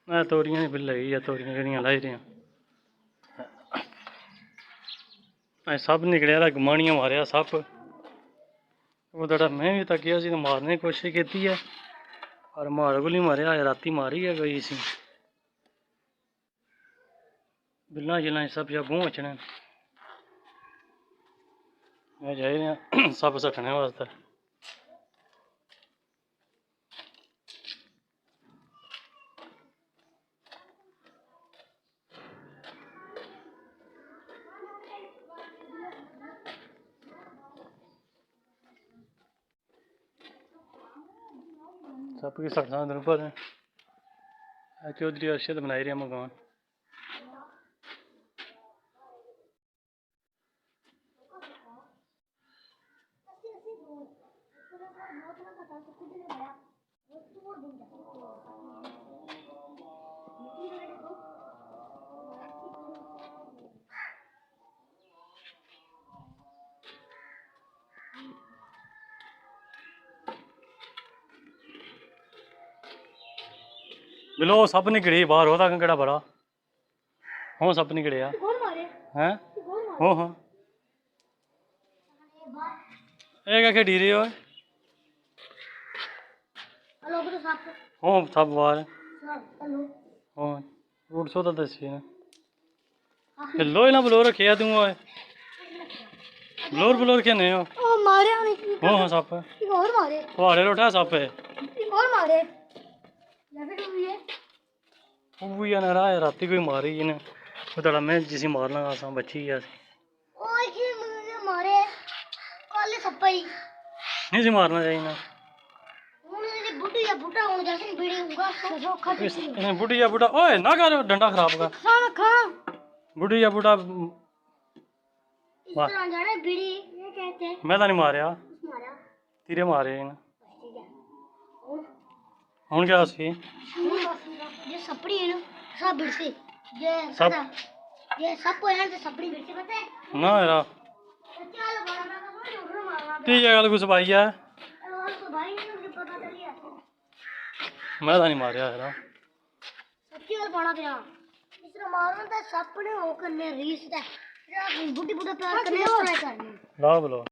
मैं तोरियां नहीं बिल लगी है, तोरियां जड़ियां लाई रही सब निकलिया गमानिया मारिया सप वो दड़ा मैं भी तकिया सी मारने की कोशिश की है और मारे को नहीं मारिया राती मारी है कोई इसी बिल्ला जिला सब जा गूँ बचने जाए सप सट्टने वास्ते सब की सटना दिन पर चौधरी अरशद बनाई रहा मकान बिलो सप निकली बाहर होता केड़ा बड़ा हो सप निकलिया हैं हो हाँ ये क्या खेडी रही हो हो सब बाहर हो रूट सो तो दसी ने लो ना बलोर रखे तू बलोर खेने हो हाँ सप थोड़े रोटा सप है राती कोई मारी ने तड़ा मैं जिसी मारना असा बची गया नहीं सी मारना चाहिए ना बुढ़िया बूढ़ा ओए ना कर डंडा खराब कर बुढ़िया बूढ़ा मैं तो नहीं मारिया तीरे मारे हूँ क्या सी ना यार ठीक है गल कुछ पाई है मैं तो नहीं मारिया यार ला बोलो